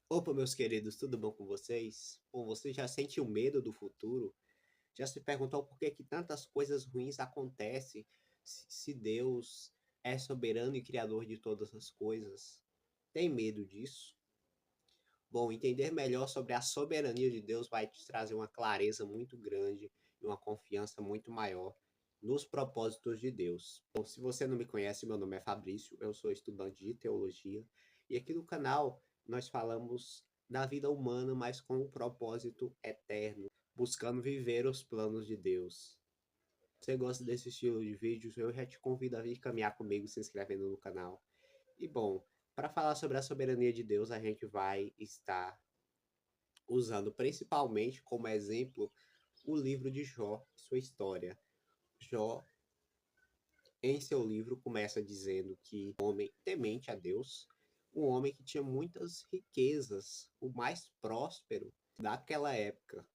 Opa, meus queridos, tudo bom com vocês? Bom, você já sente o medo do futuro? Já se perguntou por que tantas coisas ruins acontecem se Deus é soberano e criador de todas as coisas? Tem medo disso? Bom, entender melhor sobre a soberania de Deus vai te trazer uma clareza muito grande e uma confiança muito maior nos propósitos de Deus. Bom, se você não me conhece, meu nome é Fabrício, eu sou estudante de teologia e aqui no canal nós falamos da vida humana, mas com um propósito eterno, buscando viver os planos de Deus. Se você gosta desse estilo de vídeos, eu já te convido a vir caminhar comigo se inscrevendo no canal. E bom, para falar sobre a soberania de Deus, a gente vai estar usando principalmente como exemplo o livro de Jó e sua história. Jó, em seu livro, começa dizendo que um homem temente a Deus, um homem que tinha muitas riquezas, o mais próspero daquela época.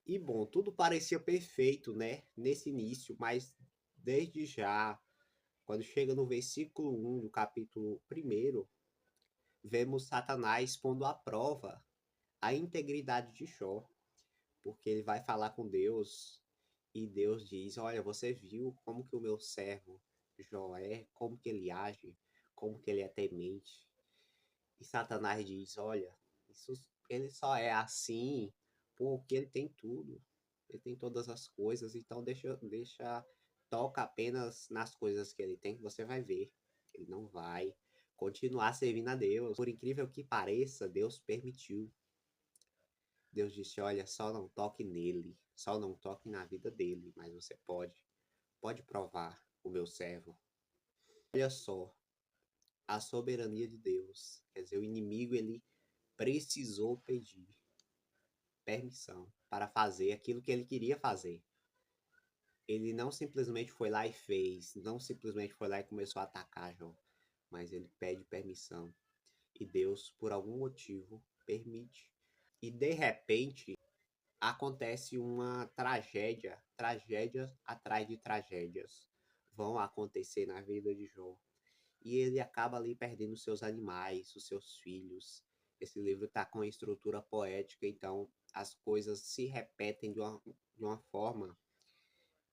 E bom, tudo parecia perfeito, né, nesse início, mas desde já, quando chega no versículo 1 do capítulo 1, vemos Satanás pondo à prova a integridade de Jó, porque ele vai falar com Deus e Deus diz: Olha, você viu como que o meu servo Jó é, como que ele age, como que ele é temente. E Satanás diz: Olha, isso, ele só é assim porque ele tem tudo, ele tem todas as coisas, então toca apenas nas coisas que ele tem, que você vai ver. Ele não vai continuar servindo a Deus. Por incrível que pareça, Deus permitiu. Deus disse: Olha, só não toque nele, só não toque na vida dele, mas você pode provar o meu servo. Olha só, a soberania de Deus. Quer dizer, o inimigo ele precisou pedir permissão para fazer aquilo que ele queria fazer. Ele não simplesmente foi lá e fez, não simplesmente foi lá e começou a atacar Jó, mas ele pede permissão. E Deus, por algum motivo, permite. E de repente, acontece uma tragédia, tragédias atrás de tragédias vão acontecer na vida de Jó. E ele acaba ali perdendo seus animais, os seus filhos. Esse livro está com uma estrutura poética, então as coisas se repetem de uma forma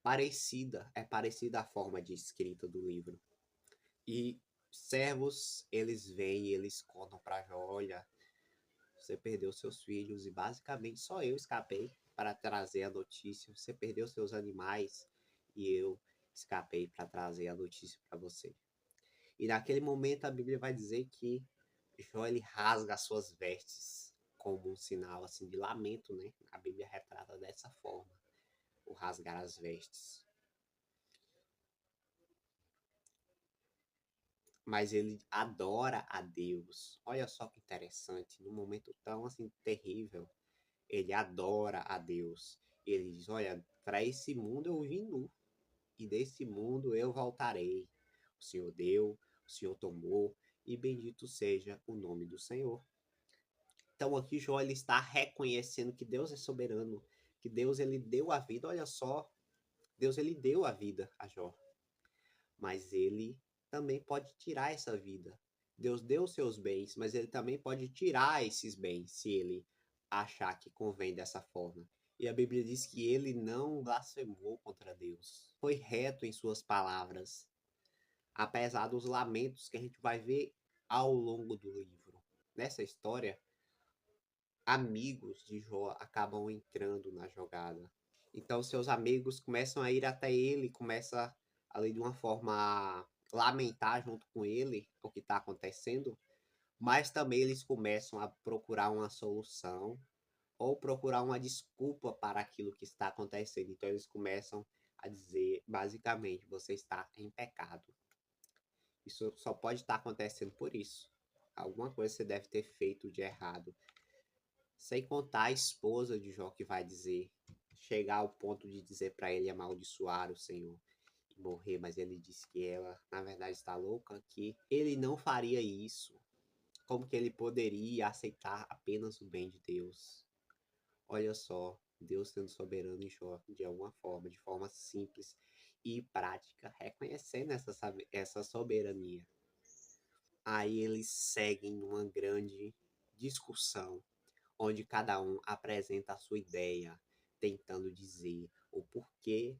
parecida, é parecida a forma de escrita do livro. E servos, eles vêm e eles contam para Jó: olha, você perdeu seus filhos e basicamente só eu escapei para trazer a notícia. Você perdeu seus animais e eu escapei para trazer a notícia para você. E naquele momento a Bíblia vai dizer que Jó ele rasga as suas vestes como um sinal assim de lamento, né? A Bíblia retrata dessa forma, o rasgar as vestes. Mas ele adora a Deus. Olha só que interessante, num momento tão assim terrível, ele adora a Deus. Ele diz: Olha, para esse mundo eu vim nu, e desse mundo eu voltarei. O Senhor deu, o Senhor tomou, e bendito seja o nome do Senhor. Então aqui Jó ele está reconhecendo que Deus é soberano, que Deus ele deu a vida. Olha só, Deus ele deu a vida a Jó, mas ele também pode tirar essa vida. Deus deu os seus bens, mas ele também pode tirar esses bens se ele achar que convém dessa forma. E a Bíblia diz que ele não blasfemou contra Deus. Foi reto em suas palavras, apesar dos lamentos que a gente vai ver ao longo do livro. Nessa história, amigos de Jó acabam entrando na jogada. Então seus amigos começam a ir até ele, começa ali de uma forma a lamentar junto com ele o que está acontecendo, mas também eles começam a procurar uma solução ou procurar uma desculpa para aquilo que está acontecendo. Então eles começam a dizer, basicamente, você está em pecado. Isso só pode estar acontecendo por isso. Alguma coisa você deve ter feito de errado. Sem contar a esposa de Jó que vai dizer, chegar ao ponto de dizer para ele amaldiçoar o Senhor e morrer, mas ele diz que ela, na verdade, está louca, que ele não faria isso. Como que ele poderia aceitar apenas o bem de Deus? Olha só, Deus sendo soberano em Jó de alguma forma, de forma simples e prática, reconhecendo essa soberania. Aí eles seguem uma grande discussão, onde cada um apresenta a sua ideia, tentando dizer o porquê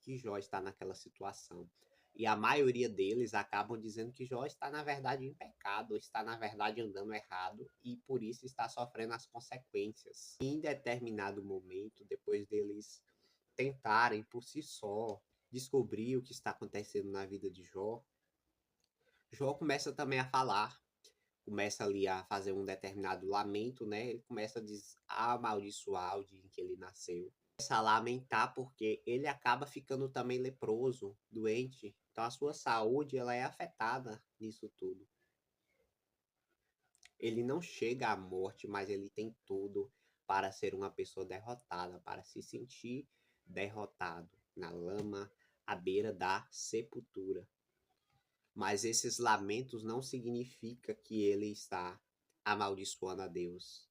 que Jó está naquela situação. E a maioria deles acabam dizendo que Jó está, na verdade, em pecado, está, na verdade, andando errado e por isso está sofrendo as consequências. Em determinado momento, depois deles tentarem por si só descobrir o que está acontecendo na vida de Jó, Jó começa também a falar, começa ali a fazer um determinado lamento, né? Ele começa a amaldiçoar o dia em que ele nasceu. Começa a lamentar porque ele acaba ficando também leproso, doente. Então a sua saúde ela é afetada nisso tudo. Ele não chega à morte, mas ele tem tudo para ser uma pessoa derrotada, para se sentir derrotado na lama, à beira da sepultura. Mas esses lamentos não significa que ele está amaldiçoando a Deus.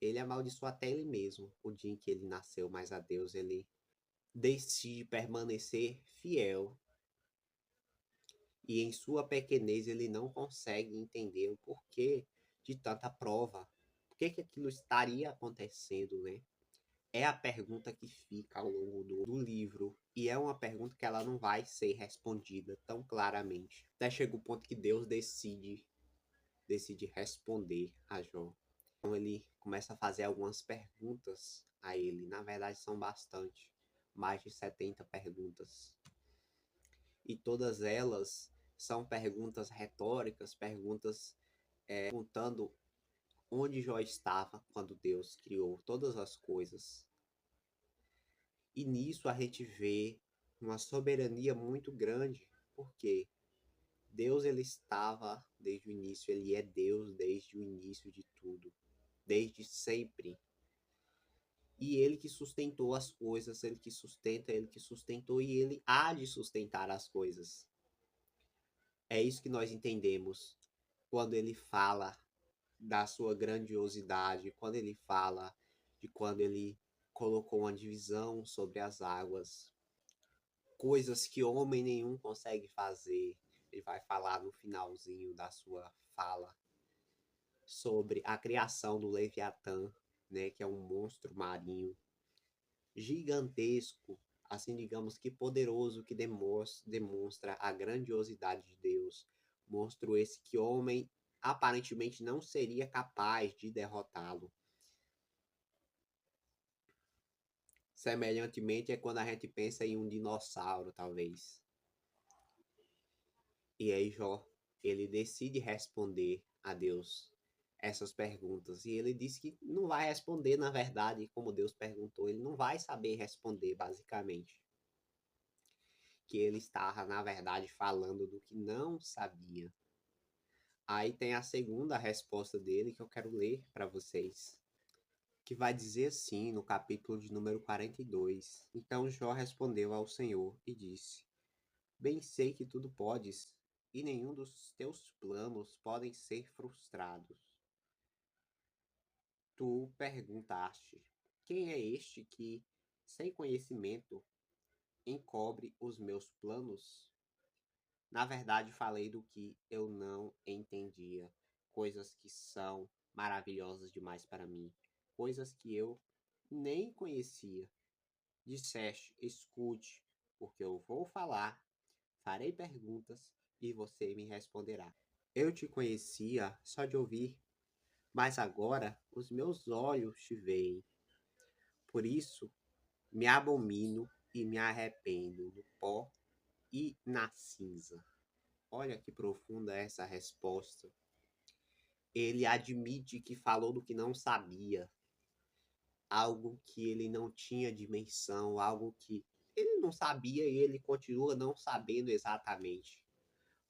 Ele amaldiçoa até ele mesmo, o dia em que ele nasceu, mas a Deus ele decide permanecer fiel. E em sua pequenez ele não consegue entender o porquê de tanta prova. Por que aquilo estaria acontecendo, né? É a pergunta que fica ao longo do livro. E é uma pergunta que ela não vai ser respondida tão claramente. Até chega o ponto que Deus decide responder a Jó. Então ele começa a fazer algumas perguntas a ele. Na verdade, são bastante. Mais de 70 perguntas. E todas elas são perguntas retóricas, perguntas perguntando onde Jó estava quando Deus criou todas as coisas. E nisso a gente vê uma soberania muito grande, porque Deus ele estava desde o início, ele é Deus desde o início de tudo, desde sempre. E ele que sustentou as coisas, ele que sustenta, ele que sustentou e ele há de sustentar as coisas. É isso que nós entendemos quando ele fala da sua grandiosidade, quando ele fala de quando ele colocou uma divisão sobre as águas, coisas que homem nenhum consegue fazer. Ele vai falar no finalzinho da sua fala sobre a criação do Leviatã, né, que é um monstro marinho gigantesco, assim digamos que poderoso, que demonstra a grandiosidade de Deus. Monstro esse que homem aparentemente não seria capaz de derrotá-lo. Semelhantemente é quando a gente pensa em um dinossauro, talvez. E aí Jó, ele decide responder a Deus essas perguntas. E ele diz que não vai responder, na verdade, como Deus perguntou. Ele não vai saber responder, basicamente. Que ele estava, na verdade, falando do que não sabia. Aí tem a segunda resposta dele que eu quero ler para vocês, que vai dizer assim no capítulo de número 42. Então Jó respondeu ao Senhor e disse: Bem sei que tudo podes, e nenhum dos teus planos podem ser frustrados. Tu perguntaste: Quem é este que, sem conhecimento, encobre os meus planos? Na verdade, falei do que eu não entendia, coisas que são maravilhosas demais para mim, coisas que eu nem conhecia. Disseste: Escute, porque eu vou falar, farei perguntas e você me responderá. Eu te conhecia só de ouvir, mas agora os meus olhos te veem. Por isso, me abomino e me arrependo no pó e na cinza. Olha que profunda essa resposta. Ele admite que falou do que não sabia, algo que ele não tinha dimensão, algo que ele não sabia e ele continua não sabendo exatamente.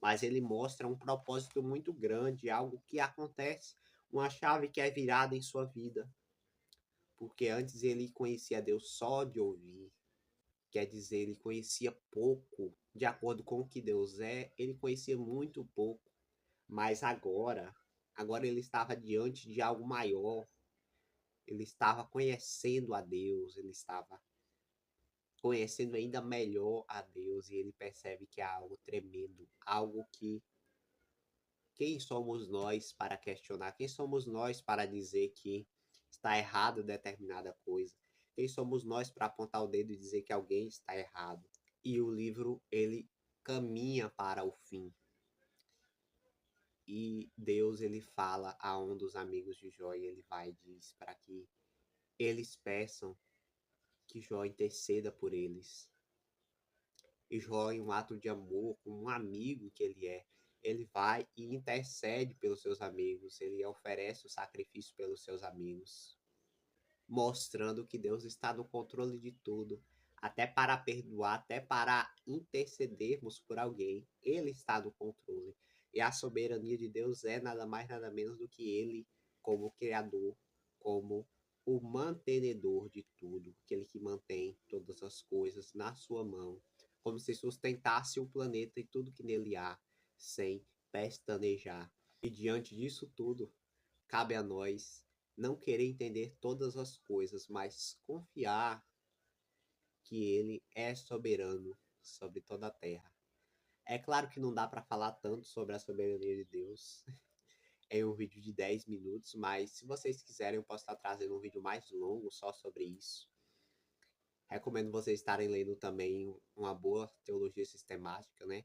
Mas ele mostra um propósito muito grande, algo que acontece, uma chave que é virada em sua vida. Porque antes ele conhecia Deus só de ouvir, quer dizer, ele conhecia pouco, de acordo com o que Deus é, ele conhecia muito pouco, mas agora ele estava diante de algo maior, ele estava conhecendo a Deus, ele estava conhecendo ainda melhor a Deus e ele percebe que há algo tremendo, algo que Quem somos nós para questionar? Quem somos nós para dizer que está errado determinada coisa? Quem somos nós para apontar o dedo e dizer que alguém está errado? E o livro, ele caminha para o fim. E Deus, ele fala a um dos amigos de Jó e ele vai e diz para que eles peçam que Jó interceda por eles. E Jó, em um ato de amor, como um amigo que ele vai e intercede pelos seus amigos, ele oferece o sacrifício pelos seus amigos, mostrando que Deus está no controle de tudo, até para perdoar, até para intercedermos por alguém, ele está no controle. E a soberania de Deus é nada mais, nada menos do que ele, como Criador, como o mantenedor de tudo, aquele que mantém todas as coisas na sua mão, como se sustentasse o planeta e tudo que nele há, sem pestanejar. E diante disso tudo, cabe a nós não querer entender todas as coisas, mas confiar que ele é soberano sobre toda a terra. É claro que não dá para falar tanto sobre a soberania de Deus em um vídeo de 10 minutos, mas se vocês quiserem, eu posso estar trazendo um vídeo mais longo só sobre isso. Recomendo vocês estarem lendo também uma boa teologia sistemática, né?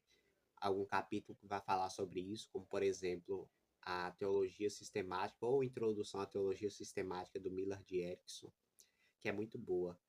Algum capítulo que vai falar sobre isso, como por exemplo a teologia sistemática ou introdução à teologia sistemática do Millard Erickson, que é muito boa.